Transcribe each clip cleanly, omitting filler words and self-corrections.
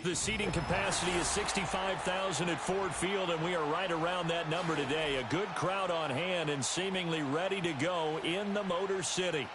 The seating capacity is 65,000 at Ford Field, and we are right around that number today. A good crowd on hand and seemingly ready to go in the Motor City.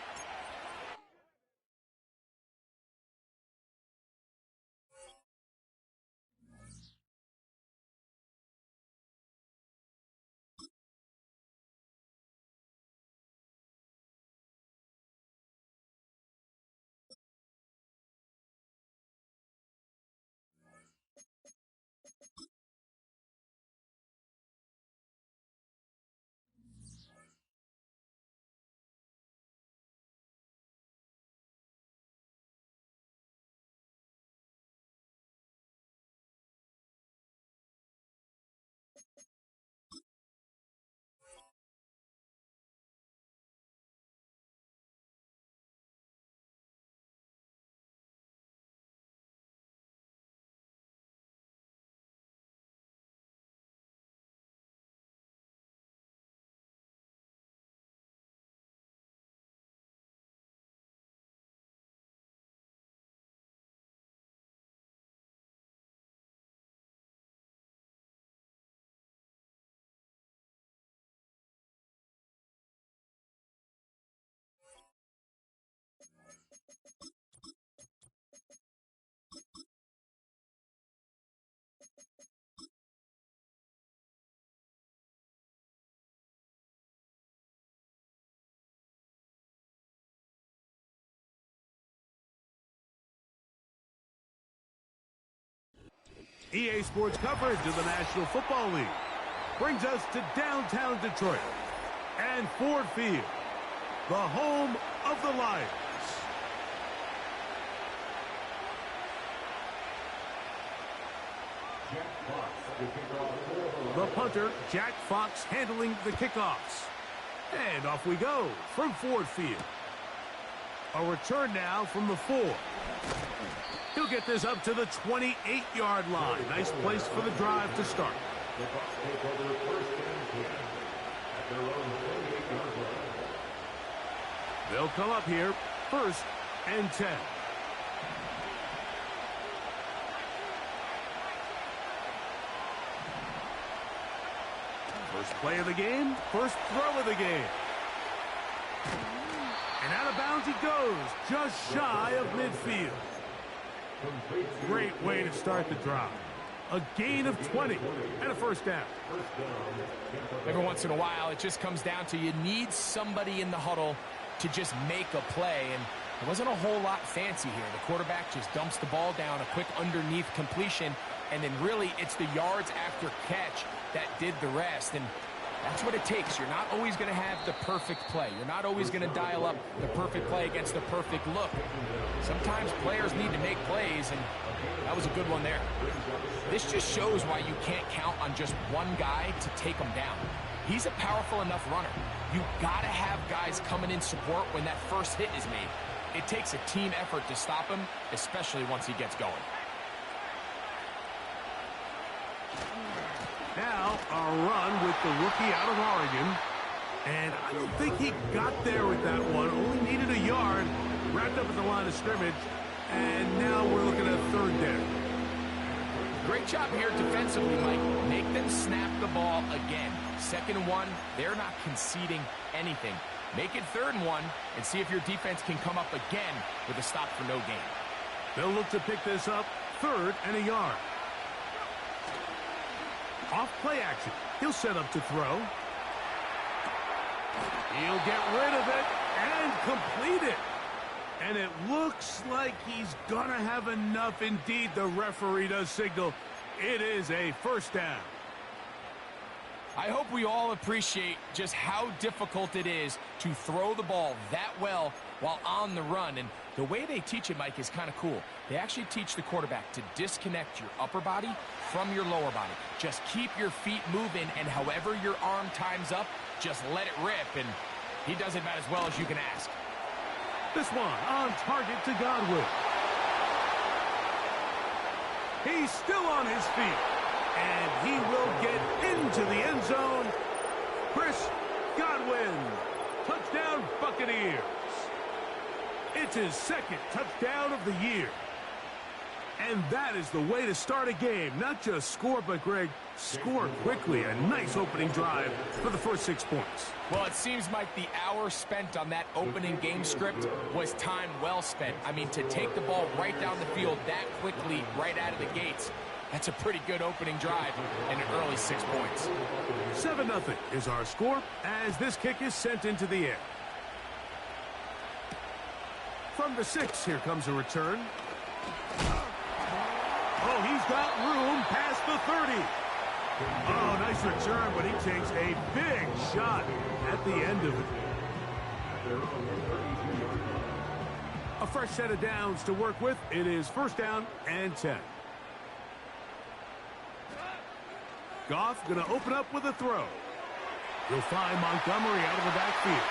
EA Sports coverage of the National Football League brings us to downtown Detroit and Ford Field, the home of the Lions. The punter, Jack Fox, handling the kickoffs. And off we go from Ford Field. A return now from the 4. He'll get this up to the 28-yard line. Nice place for the drive to start. They'll come up here, 1st and 10. First play of the game, first throw of the game. And out of bounds he goes, just shy of midfield. Great way to start the drive. A gain of 20 and a first down. Every once in a while, it just comes down to you need somebody in the huddle to just make a play. And there wasn't a whole lot fancy here. The quarterback just dumps the ball down, a quick underneath completion, and then really it's the yards after catch that did the rest. And that's what it takes. You're not always going to have the perfect play. You're not always going to dial up the perfect play against the perfect look. Sometimes players need to make plays, and that was a good one there. This just shows why you can't count on just one guy to take him down. He's a powerful enough runner. You got to have guys coming in support when that first hit is made. It takes a team effort to stop him, especially once he gets going. Now, a run with the rookie out of Oregon. And I don't think he got there with that one. Only needed a yard. Wrapped up at the line of scrimmage. And now we're looking at 3rd down. Great job here defensively, Mike. Make them snap the ball again. 2nd and 1, they're not conceding anything. Make it 3rd and 1 and see if your defense can come up again with a stop for no gain. They'll look to pick this up 3rd and a yard. Off play action. He'll set up to throw. He'll get rid of it and complete it. And it looks like he's going to have enough. Indeed, the referee does signal it is a first down. I hope we all appreciate just how difficult it is to throw the ball that well while on the run. And the way they teach it, Mike, is kind of cool. They actually teach the quarterback to disconnect your upper body from your lower body. Just keep your feet moving, and however your arm times up, just let it rip. And he does it about as well as you can ask. This one on target to Godwin. He's still on his feet. And he will get into the end zone. Chris Godwin. Touchdown, Buccaneers. It's his 2nd touchdown of the year. And that is the way to start a game. Not just score, but, Greg, score quickly. A nice opening drive for the first 6 points. Well, it seems like the hour spent on that opening game script was time well spent. I mean, to take the ball right down the field that quickly, right out of the gates, that's a pretty good opening drive and an early 6 points. 7-0 is our score as this kick is sent into the air. From the 6, here comes a return. Oh, he's got room past the 30. Oh, nice return, but he takes a big shot at the end of it. A fresh set of downs to work with. It is first down and 10. Goff going to open up with a throw. You'll find Montgomery out of the backfield.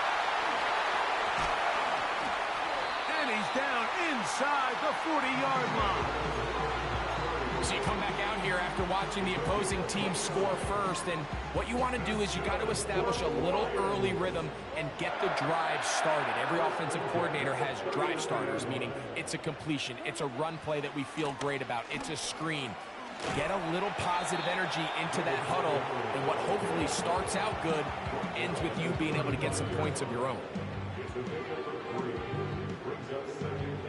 And he's down inside the 40-yard line. So you come back out here after watching the opposing team score first, and what you want to do is you got to establish a little early rhythm and get the drive started. Every offensive coordinator has drive starters, meaning it's a completion, it's a run play that we feel great about, it's a screen. Get a little positive energy into that huddle, and what hopefully starts out good ends with you being able to get some points of your own.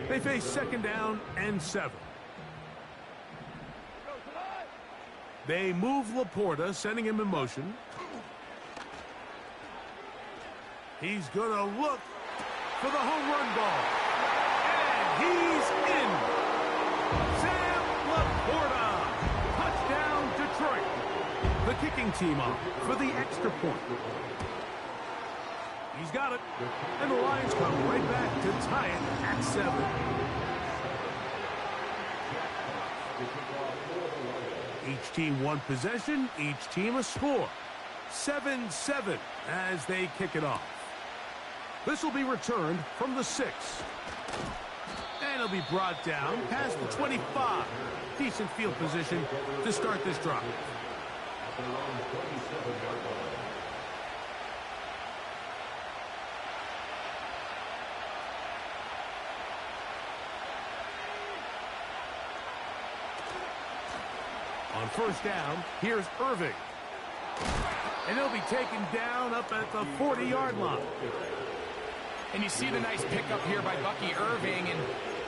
They face second down and 7. They move Laporta, sending him in motion. He's going to look for the home run ball. And he's in. Sam Laporta. Touchdown, Detroit. The kicking team up for the extra point. He's got it. And the Lions come right back to tie it at 7. Each team one possession, each team a score. 7-7 as they kick it off. This will be returned from the 6. And it'll be brought down past the 25. Decent field position to start this drive. On first down, here's Irving. And he'll be taken down up at the 40-yard line. And you see the nice pickup here by Bucky Irving, and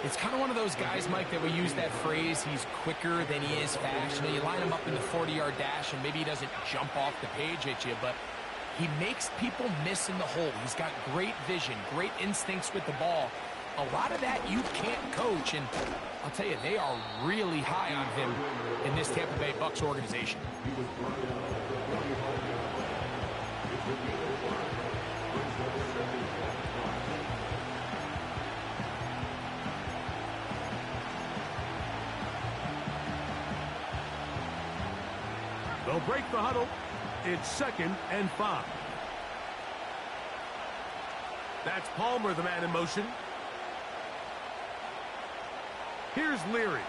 it's kind of one of those guys, Mike, that we use that phrase, he's quicker than he is fast. You know, you line him up in the 40-yard dash, and maybe he doesn't jump off the page at you, but he makes people miss in the hole. He's got great vision, great instincts with the ball. A lot of that you can't coach, and I'll tell you, they are really high on him in this Tampa Bay Bucs organization. They'll break the huddle. It's second and 5. That's Palmer, the man in motion. Here's Leary.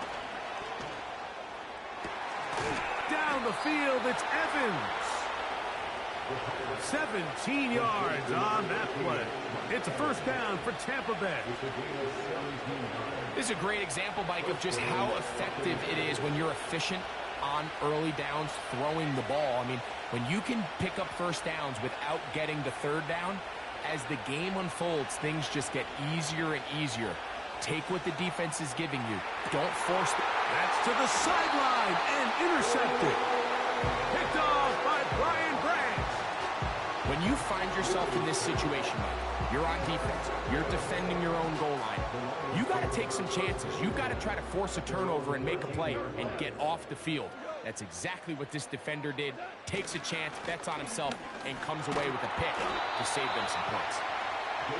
Down the field, it's Evans. 17 yards on that play. It's a first down for Tampa Bay. This is a great example, Mike, of just how effective it is when you're efficient on early downs throwing the ball. I mean, when you can pick up first downs without getting the third down, as the game unfolds, things just get easier and easier. Take what the defense is giving you. Don't force it. That's to the sideline and intercepted. Picked off by Brian Branch. When you find yourself in this situation, Mike, you're on defense, you're defending your own goal line, you got to take some chances. You got to try to force a turnover and make a play and get off the field. That's exactly what this defender did. Takes a chance, bets on himself, and comes away with a pick to save them some points.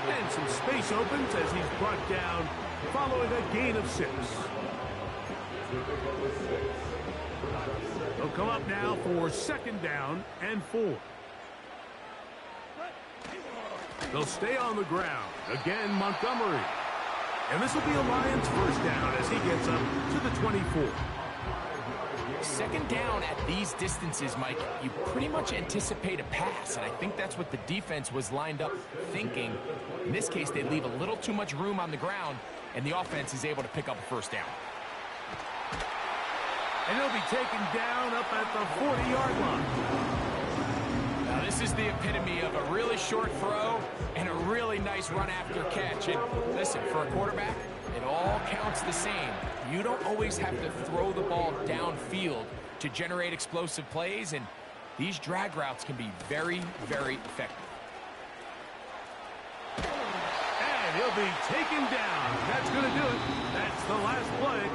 And some space opens as he's brought down following a gain of 6. They'll come up now for second down and 4. They'll stay on the ground. Again, Montgomery. And this will be a Lions first down as he gets up to the 24. Second down at these distances, Mike, you pretty much anticipate a pass, and I think that's what the defense was lined up thinking. In this case, they leave a little too much room on the ground, and the offense is able to pick up a first down. And he'll be taken down up at the 40-yard line. Now, this is the epitome of a really short throw and a really nice run after catch. And listen, for a quarterback, it all counts the same. You don't always have to throw the ball downfield to generate explosive plays, and these drag routes can be very, very effective. And he'll be taken down. That's going to do it. That's the last play.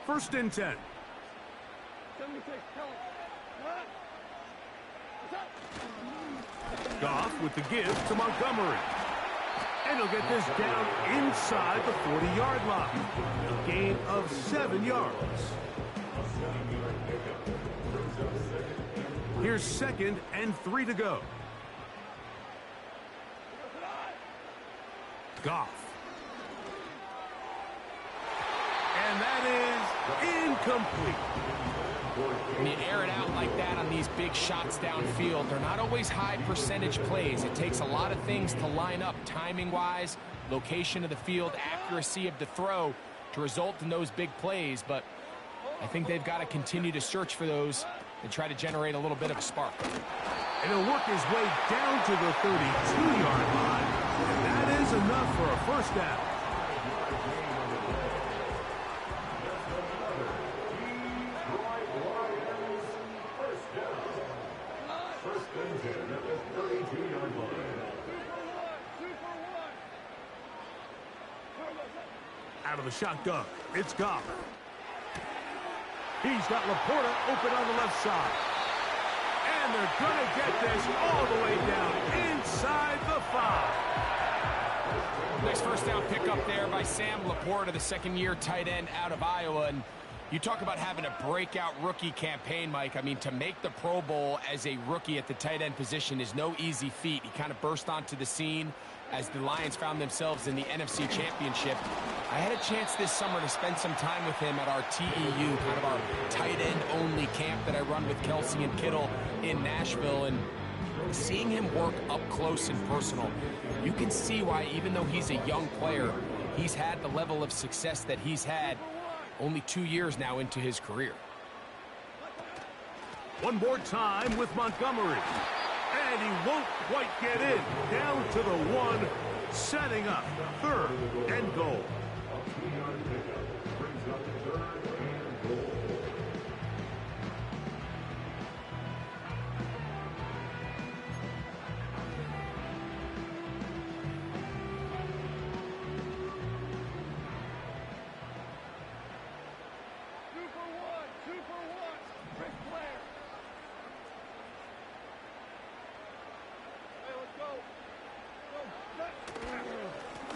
First and 10. Goff with the give to Montgomery. And he'll get this down inside the 40-yard line. A gain of 7 yards. Here's 2nd and 3 to go. Goff. And that is incomplete. When you air it out like that on these big shots downfield, they're not always high percentage plays. It takes a lot of things to line up timing-wise, location of the field, accuracy of the throw to result in those big plays. But I think they've got to continue to search for those and try to generate a little bit of a spark. And he'll work his way down to the 32-yard line. And that is enough for a first down. Out of the shotgun, it's Goff. He's got Laporta open on the left side. And they're going to get this all the way down inside the 5. Nice first down pickup there by Sam Laporta, the second-year tight end out of Iowa. And you talk about having a breakout rookie campaign, Mike. I mean, to make the Pro Bowl as a rookie at the tight end position is no easy feat. He kind of burst onto the scene as the Lions found themselves in the NFC Championship. I had a chance this summer to spend some time with him at our TEU, kind of our tight end-only camp that I run with Kelsey and Kittle in Nashville. And seeing him work up close and personal, you can see why, even though he's a young player, he's had the level of success that he's had only 2 years now into his career. One more time with Montgomery. And he won't quite get in. Down to the 1, setting up 3rd and goal.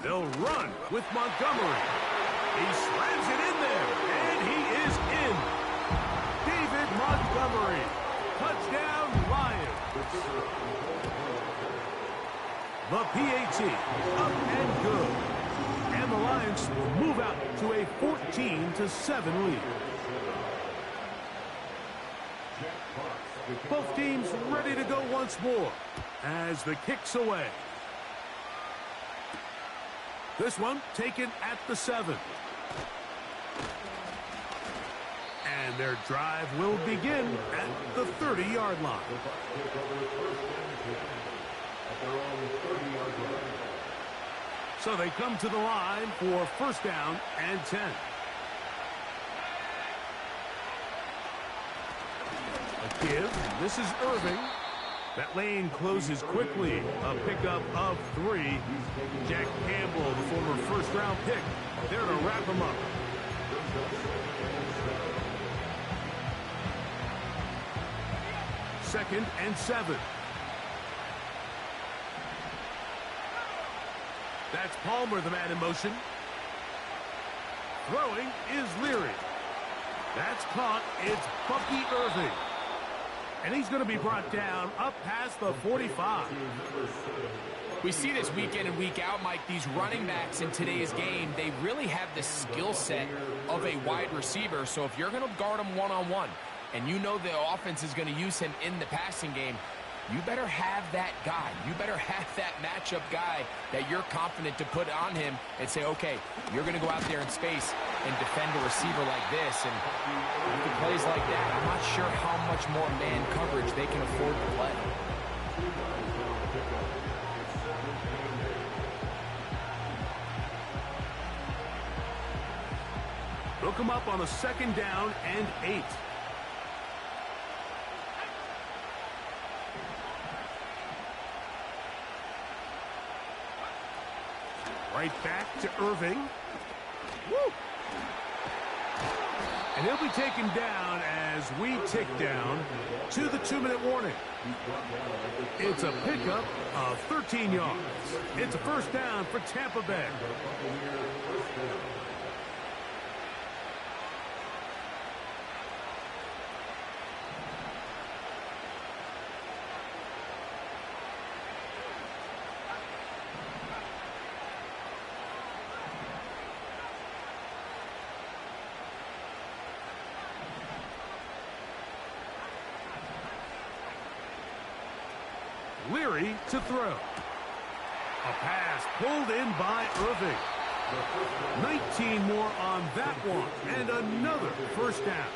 They'll run with Montgomery. He slams it in there, and he is in. David Montgomery. Touchdown, Lions. The PAT, up and good. And the Lions will move out to a 14-7 lead. Both teams ready to go once more as the kick's away. This one taken at the 7. And their drive will begin at the 30-yard line. So they come to the line for first down and 10. A give. This is Irving. That lane closes quickly. A pickup of 3. Jack Campbell, the former first-round pick, there to wrap him up. Second and 7. That's Palmer, the man in motion. Throwing is Leary. That's caught. It's Bucky Irving. And he's going to be brought down up past the 45. We see this week in and week out, Mike, these running backs in today's game, they really have the skill set of a wide receiver. So if you're going to guard him one-on-one, and you know the offense is going to use him in the passing game, you better have that guy. You better have that matchup guy that you're confident to put on him and say, okay, you're going to go out there in space and defend a receiver like this. And after plays like that, I'm not sure how much more man coverage they can afford to play. They'll come up on a 2nd down and 8. Right back to Irving. Woo! And he'll be taken down as we tick down to the 2-minute warning. It's a pickup of 13 yards. It's a 1st down for Tampa Bay. Leary to throw. A pass pulled in by Irving. 19 more on that one, and another 1st down.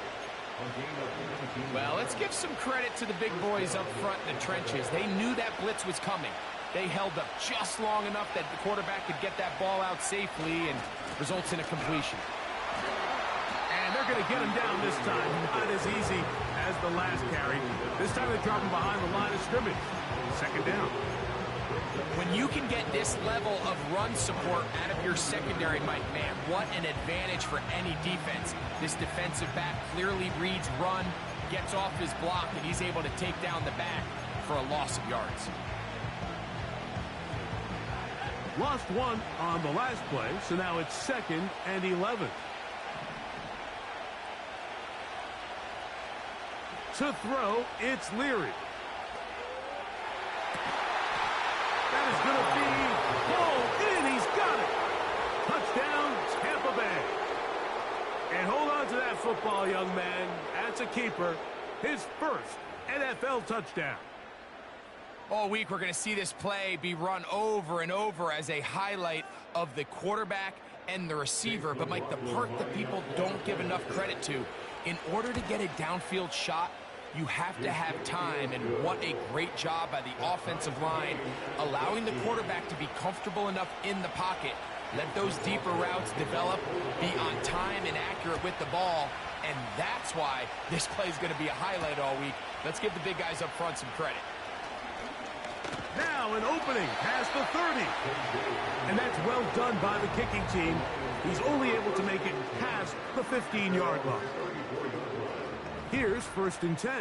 Well, let's give some credit to the big boys up front in the trenches. They knew that blitz was coming. They held up just long enough that the quarterback could get that ball out safely and results in a completion. And they're going to get him down this time. Not as easy as the last carry. This time they drop him behind the line of scrimmage. 2nd down. When you can get this level of run support out of your secondary, Mike, man, what an advantage for any defense. This defensive back clearly reads run, gets off his block, and he's able to take down the back for a loss of yards. Lost 1 on the last play, so now it's 2nd and 11. To throw, it's Leary. That is going to be pulled in. He's got it. Touchdown, Tampa Bay. And hold on to that football, young man. That's a keeper. His 1st NFL touchdown. All week, we're going to see this play be run over and over as a highlight of the quarterback and the receiver. But, Mike, the part that people don't give enough credit to, in order to get a downfield shot, you have to have time, and what a great job by the offensive line, allowing the quarterback to be comfortable enough in the pocket, let those deeper routes develop, be on time and accurate with the ball, and that's why this play is going to be a highlight all week. Let's give the big guys up front some credit. Now an opening past the 30. And that's well done by the kicking team. He's only able to make it past the 15-yard line. Here's 1st and 10.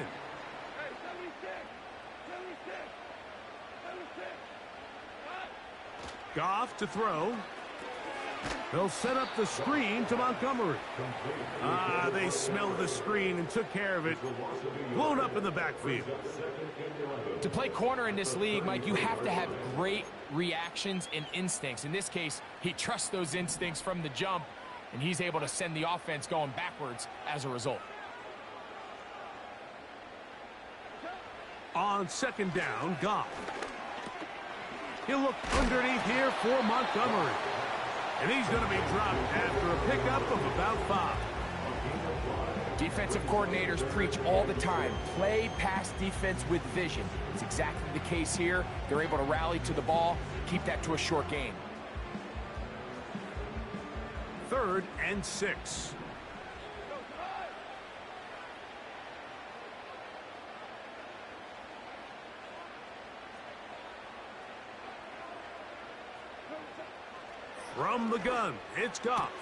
Goff to throw. They'll set up the screen to Montgomery. They smelled the screen and took care of it. Blown up in the backfield. To play corner in this league, Mike, you have to have great reactions and instincts. In this case, he trusts those instincts from the jump, and he's able to send the offense going backwards as a result. On 2nd down, Goff. He'll look underneath here for Montgomery. And he's going to be dropped after a pickup of about 5. Defensive coordinators preach all the time, play pass defense with vision. It's exactly the case here. They're able to rally to the ball, keep that to a short game. 3rd and 6. From the gun, it's Goff.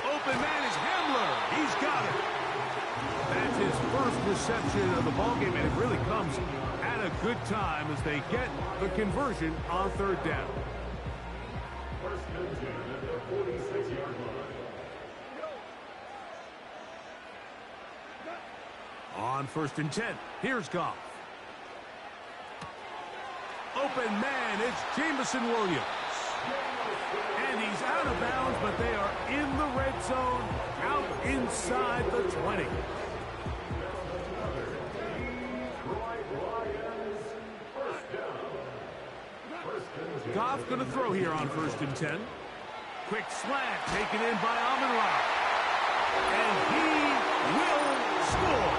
Open man is Hamler. He's got it. That's his 1st reception of the ballgame, and it really comes at a good time as they get the conversion on 3rd down. On 1st and 10, here's Goff. Open man, it's Jamison Williams. And he's out of bounds, but they are in the red zone, out inside the 20. Goff going to throw here on 1st and 10. Quick slant taken in by Amon-Ra. And he will score.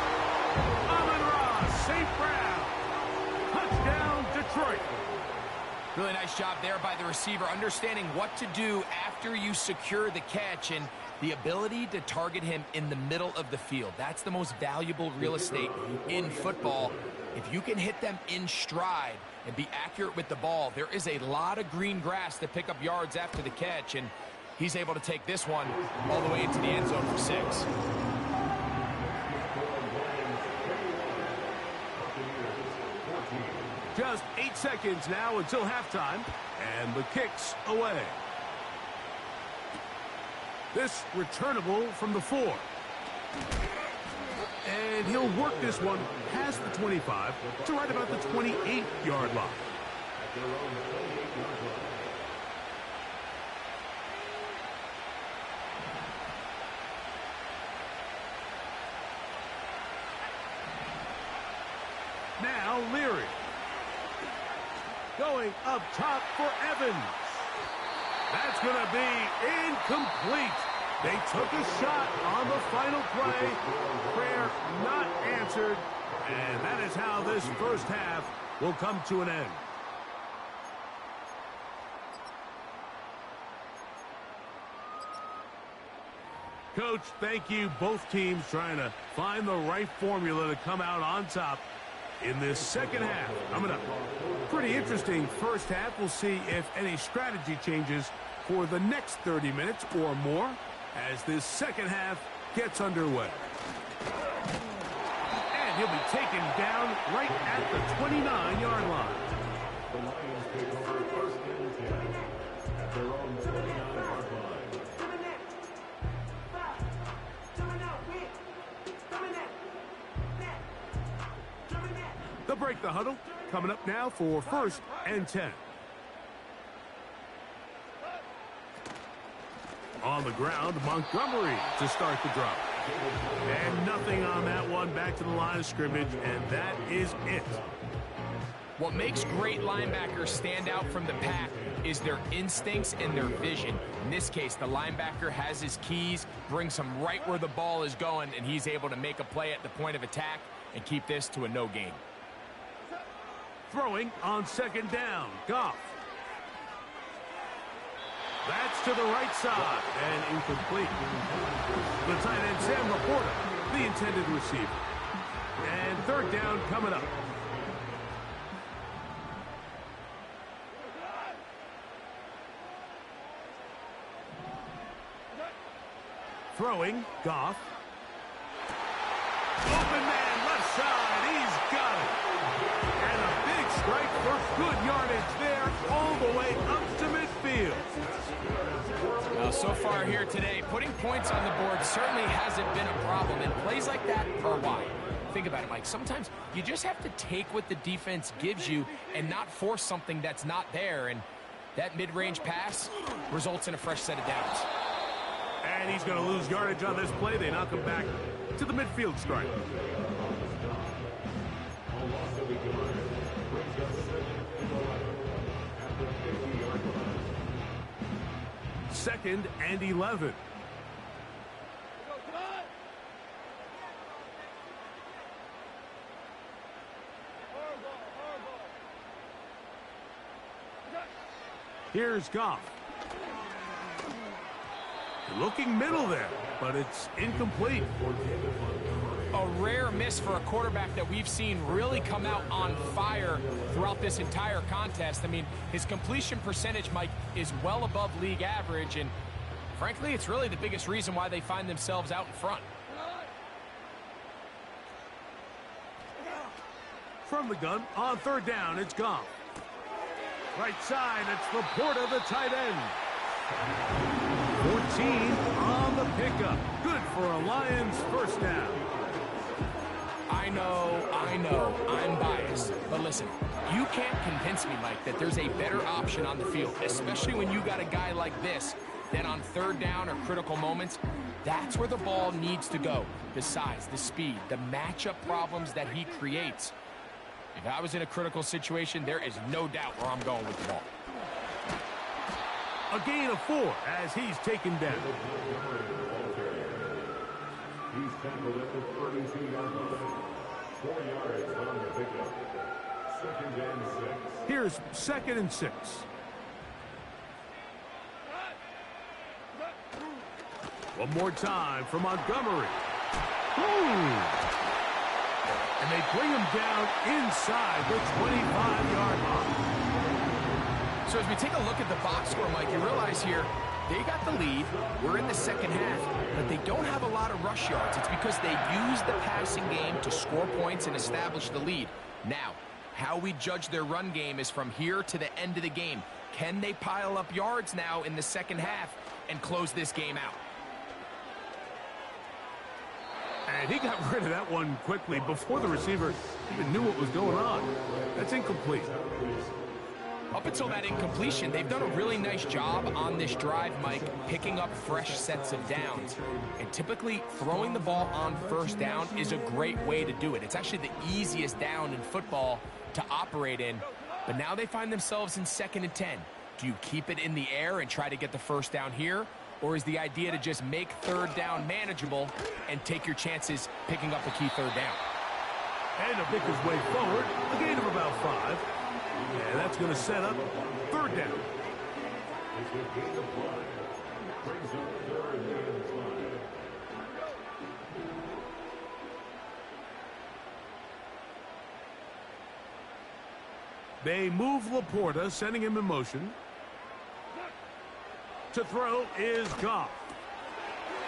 Amon-Ra, safe ground. Touchdown, Detroit. Really nice job there by the receiver, understanding what to do after you secure the catch and the ability to target him in the middle of the field. That's the most valuable real estate in football. If you can hit them in stride and be accurate with the ball, there is a lot of green grass to pick up yards after the catch, and he's able to take this one all the way into the end zone for 6. Just 8 seconds now until halftime, and the kick's away. This returnable from the 4. And he'll work this one past the 25 to right about the 28-yard line. Now Leary. Going up top for Evans. That's going to be incomplete. They took a shot on the final play. Prayer not answered. And that is how this first half will come to an end. Coach, thank you. Both teams trying to find the right formula to come out on top in this second half. Coming up, pretty interesting first half. We'll see if any strategy changes for the next 30 minutes or more as this second half gets underway. And he'll be taken down right at the 29-yard line. The Lions pick over 1st and 10 at their own 29-yard line. They'll break the huddle. Coming up now for 1st and 10. On the ground, Montgomery to start the drop. And nothing on that one. Back to the line of scrimmage, and that is it. What makes great linebackers stand out from the pack is their instincts and their vision. In this case, the linebacker has his keys, brings him right where the ball is going, and he's able to make a play at the point of attack and keep this to a no gain. Throwing on 2nd down, Goff. That's to the right side and incomplete. The tight end, Sam Laporta, the intended receiver. And 3rd down coming up. Throwing, Goff. Open man, left side, he's got it. And a big strike for good yardage there, all the way up to midfield. Well, so far here today, putting points on the board certainly hasn't been a problem, and plays like that are why. Think about it, Mike. Sometimes you just have to take what the defense gives you and not force something that's not there, and that mid-range pass results in a fresh set of downs. And he's going to lose yardage on this play. They knock him back to the midfield stripe. Second and 11. Here's Goff. Looking middle there, but it's incomplete. A rare miss for a quarterback that we've seen really come out on fire throughout this entire contest. I mean, his completion percentage, Mike, is well above league average, and frankly, it's really the biggest reason why they find themselves out in front. From the gun, on 3rd down, it's Goff. Right side, it's Laporta, the tight end. 14 on the pickup. Good for a Lions first down. I know, I'm biased. But listen, you can't convince me, Mike, that there's a better option on the field, especially when you got a guy like this, that on 3rd down or critical moments, that's where the ball needs to go. The size, the speed, the matchup problems that he creates. If I was in a critical situation, there is no doubt where I'm going with the ball. A gain of 4 as he's taken down. He's tackled at the 32-yard line. 4 yards on the pickup. 2nd and 6. Here's 2nd and 6. One more time for Montgomery. Ooh. And they bring him down inside the 25-yard line. So as we take a look at the box score, Mike, you realize here they got the lead. We're in the second half, but they don't have a lot of rush yards. It's because they use the passing game to score points and establish the lead. Now, how we judge their run game is from here to the end of the game. Can they pile up yards now in the second half and close this game out? And he got rid of that one quickly before the receiver even knew what was going on. That's incomplete. Up until that incompletion, they've done a really nice job on this drive, Mike, picking up fresh sets of downs. And typically, throwing the ball on first down is a great way to do it. It's actually the easiest down in football to operate in. But now they find themselves in 2nd and 10. Do you keep it in the air and try to get the first down here? Or is the idea to just make 3rd down manageable and take your chances picking up a key 3rd down? And to pick his way forward, a gain of about 5. And that's going to set up 3rd down. They move Laporta, sending him in motion. To throw is Goff.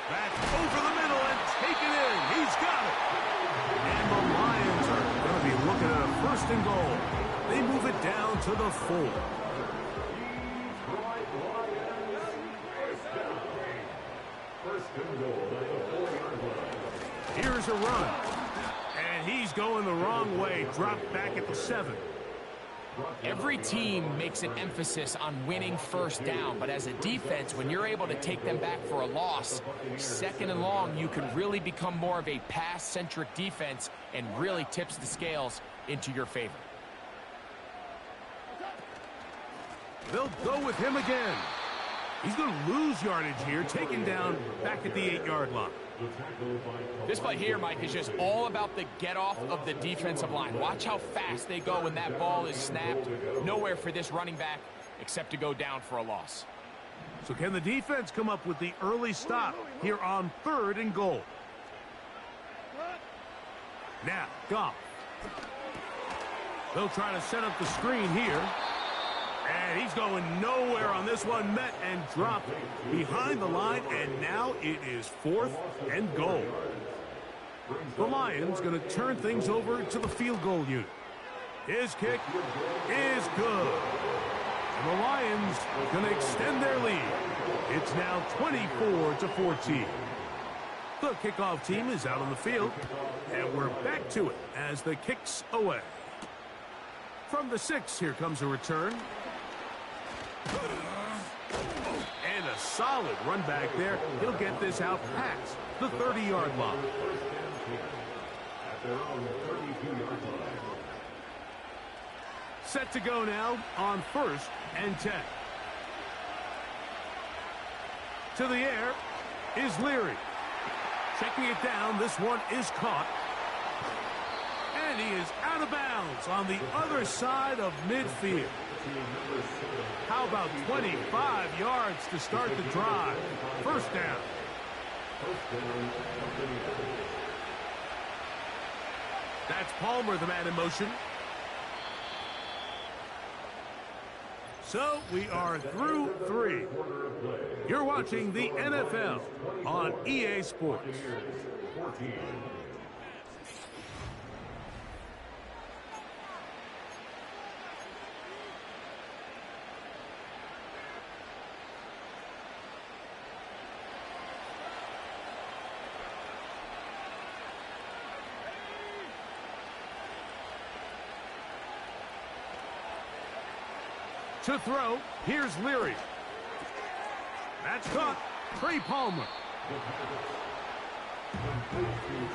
Back over the middle and taken in. He's got it. And the Lions are going to be looking at a 1st and goal. They move it down to the 4. Here's a run. And he's going the wrong way. Dropped back at the 7. Every team makes an emphasis on winning first down, but as a defense, when you're able to take them back for a loss, 2nd and long, you can really become more of a pass-centric defense and really tips the scales into your favor. They'll go with him again. He's going to lose yardage here, taken down back at the 8-yard line. This play here, Mike, is just all about the get-off of the defensive line. Watch how fast they go when that ball is snapped. Nowhere for this running back except to go down for a loss. So can the defense come up with the early stop here on 3rd and goal? Now, Goff. They'll try to set up the screen here. And he's going nowhere on this one. Met and dropped behind the line. And now it is 4th and goal. The Lions going to turn things over to the field goal unit. His kick is good. And the Lions going to extend their lead. It's now 24-14. The kickoff team is out on the field. And we're back to it as the kick's away. From the 6, here comes a return. And a solid run back there. He'll get this out past the 30-yard line. Set to go now on 1st and 10. To the air is Leary. Checking it down. This one is caught. And he is out of bounds on the other side of midfield. How about 25 yards to start the drive? 1st down. That's Palmer, the man in motion. So we are through 3. You're watching the NFL on EA Sports. To throw, here's Leary. That's caught. Trey Palmer.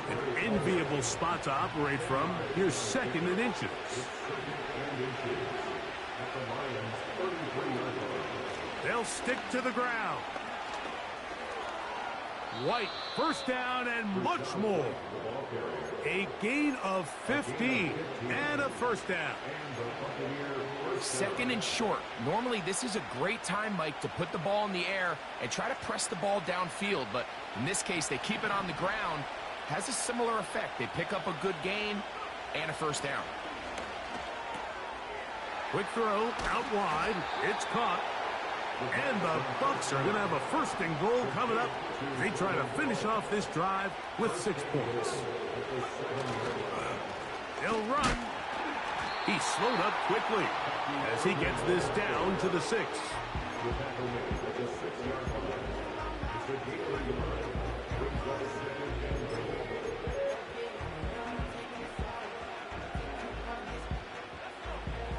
An enviable spot to operate from. Here's 2nd and inches. They'll stick to the ground. White, first down and much more. A gain of 15 and a first down. Second and short. Normally, this is a great time, Mike, to put the ball in the air and try to press the ball downfield. But in this case, they keep it on the ground. Has a similar effect. They pick up a good gain and a first down. Quick throw out wide. It's caught. And the Bucs are going to have a first and goal coming up. They try to finish off this drive with 6 points. They'll run. He slowed up quickly as he gets this down to the 6.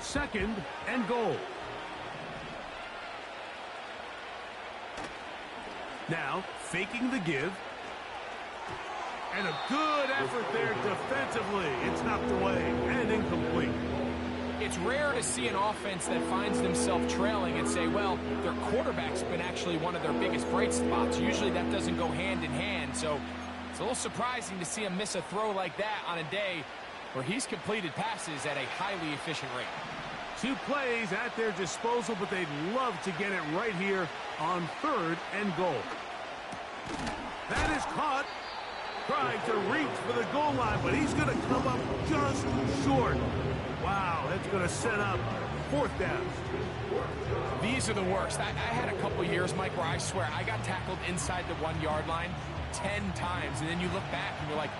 Second and goal. Now, faking the give. And a good effort there defensively. It's knocked away and incomplete. It's rare to see an offense that finds themselves trailing and say, well, their quarterback's been actually one of their biggest bright spots. Usually that doesn't go hand in hand, so it's a little surprising to see him miss a throw like that on a day where he's completed passes at a highly efficient rate. 2 plays at their disposal, but they'd love to get it right here on third and goal. That is caught. Trying to reach for the goal line, but he's going to come up just short. Wow, that's going to set up fourth down. These are the worst. I had a couple years, Mike, where I swear I got tackled inside the 1-yard line 10 times, and then you look back and you're like,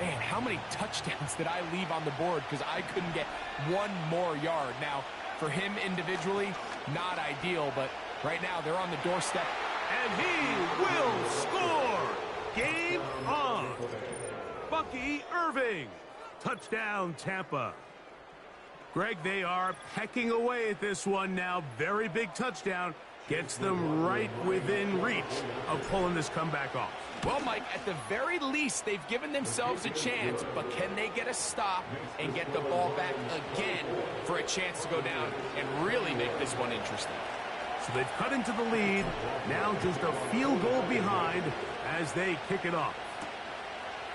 man, how many touchdowns did I leave on the board because I couldn't get one more yard? Now, for him individually, not ideal, but right now they're on the doorstep. And he will score! Game on! Bucky Irving. Touchdown, Tampa. Greg, they are pecking away at this one now. Very big touchdown. Gets them right within reach of pulling this comeback off. Well, Mike, at the very least, they've given themselves a chance, but can they get a stop and get the ball back again for a chance to go down and really make this one interesting? So they've cut into the lead. Now just a field goal behind as they kick it off.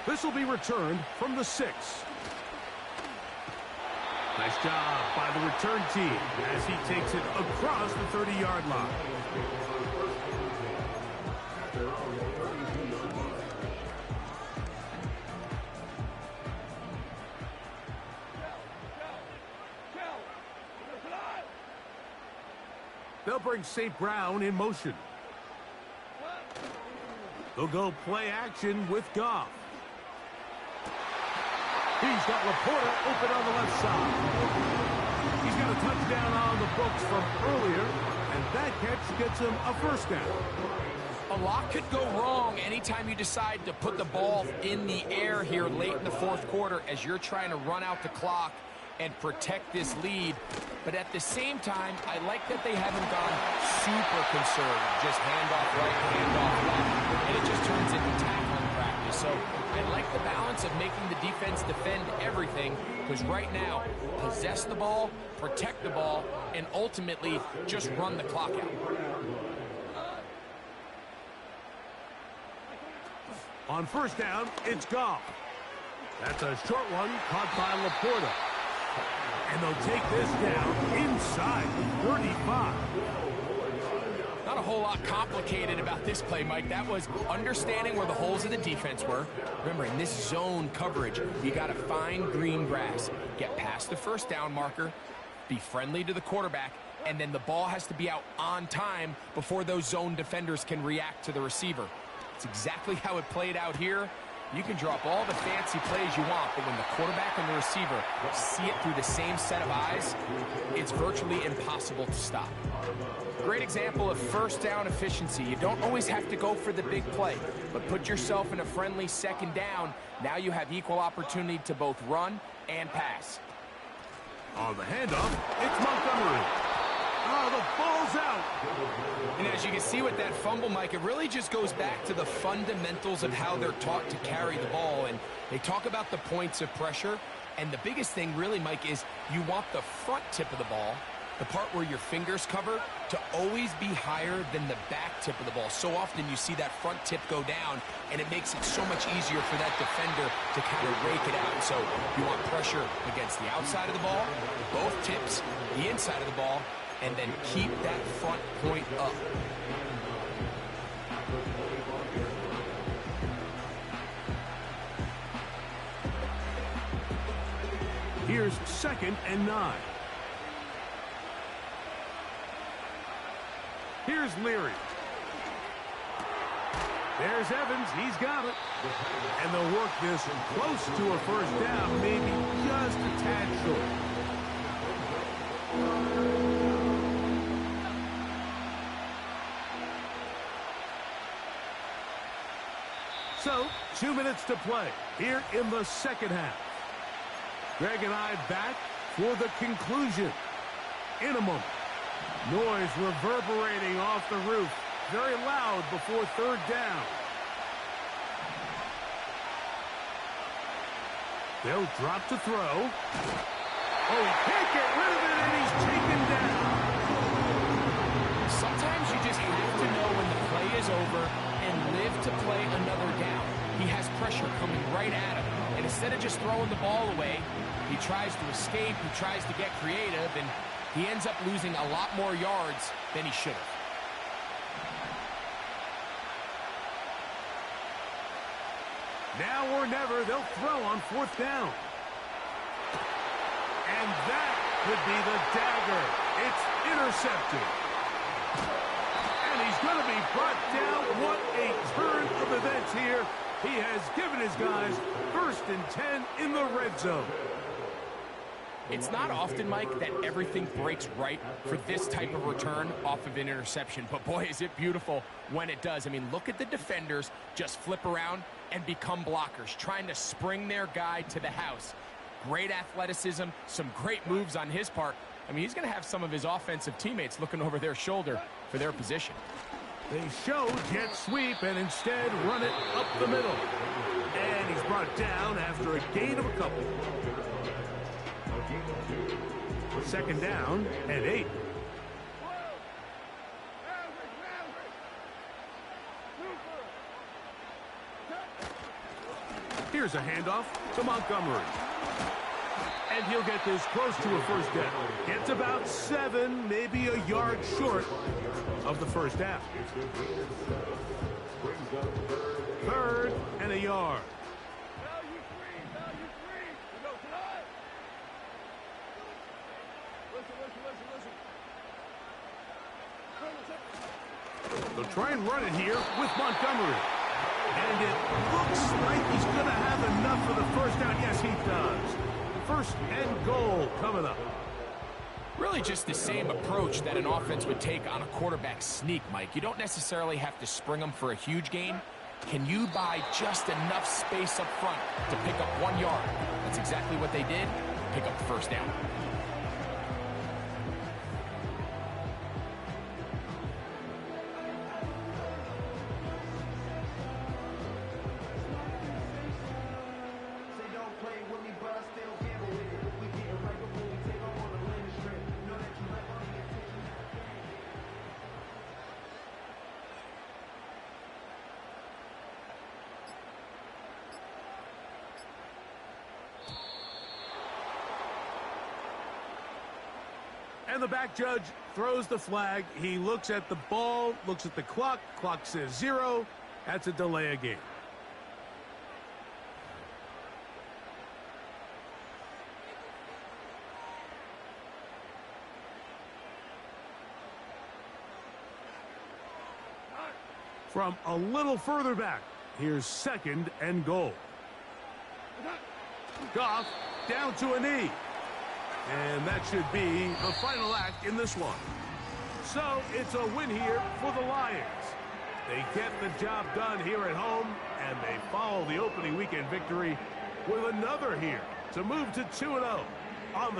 This will be returned from the 6. Nice job by the return team as he takes it across the 30-yard line. They'll bring St. Brown in motion. They'll go play action with Goff. He's got Laporta open on the left side. He's got a touchdown on the books from earlier, and that catch gets him a first down. A lot could go wrong anytime you decide to put the ball in the air here late in the fourth quarter as you're trying to run out the clock and protect this lead. But at the same time, I like that they haven't gone super conservative. Just handoff right, handoff left, and it just turns into tackling practice. So I like the balance of making the defense defend everything, because right now, possess the ball, protect the ball, and ultimately just run the clock out. On first down, it's Goff. That's a short one caught by Laporta. And they'll take this down inside the 35. Not a whole lot complicated about this play, Mike. That was understanding where the holes of the defense were. Remember, in this zone coverage, you got to find green grass, get past the first down marker, be friendly to the quarterback, and then the ball has to be out on time before those zone defenders can react to the receiver. It's exactly how it played out here. You can drop all the fancy plays you want, but when the quarterback and the receiver see it through the same set of eyes, it's virtually impossible to stop. Great example of first down efficiency. You don't always have to go for the big play, but put yourself in a friendly second down. Now you have equal opportunity to both run and pass. On the handoff, it's Montgomery. Oh, the ball's out. And as you can see with that fumble, Mike, it really just goes back to the fundamentals of how they're taught to carry the ball. And they talk about the points of pressure. And the biggest thing really, Mike, is you want the front tip of the ball the part where your fingers cover, to always be higher than the back tip of the ball. So often you see that front tip go down, and it makes it so much easier for that defender to kind of rake it out. So you want pressure against the outside of the ball, both tips, the inside of the ball, and then keep that front point up. Here's 2nd and 9. Here's Leary. There's Evans. He's got it. And they'll work this close to a first down, maybe just a tad short. So, 2 minutes to play here in the second half. Greg and I back for the conclusion in a moment. Noise reverberating off the roof. Very loud before 3rd down. They'll drop to throw. Oh, he can't get rid of it, and he's taken down. Sometimes you just have to know when the play is over and live to play another down. He has pressure coming right at him, and instead of just throwing the ball away, he tries to escape, he tries to get creative, and he ends up losing a lot more yards than he should have. Now or never, they'll throw on 4th down. And that could be the dagger. It's intercepted. And he's going to be brought down. What a turn of events here. He has given his guys 1st and 10 in the red zone. It's not often, Mike, that everything breaks right for this type of return off of an interception. But, boy, is it beautiful when it does. I mean, look at the defenders just flip around and become blockers, trying to spring their guy to the house. Great athleticism, some great moves on his part. I mean, he's going to have some of his offensive teammates looking over their shoulder for their position. They show jet sweep and instead run it up the middle. And he's brought down after a gain of a couple. 2nd down and 8. Here's a handoff to Montgomery. And he'll get this close to a first down. Gets about 7, maybe a yard short of the first down. 3rd and a yard. They'll try and run it here with Montgomery. And it looks like he's going to have enough for the first down. Yes, he does. 1st and goal coming up. Really just the same approach that an offense would take on a quarterback sneak, Mike. You don't necessarily have to spring them for a huge gain. Can you buy just enough space up front to pick up 1 yard? That's exactly what they did. Pick up the first down. And the back judge throws the flag. He looks at the ball, looks at the clock. Clock says 0. That's a delay of game. From a little further back, here's 2nd and goal. Goff down to a knee. And that should be the final act in this one. So it's a win here for the Lions. They get the job done here at home, and they follow the opening weekend victory with another here to move to 2-0 on the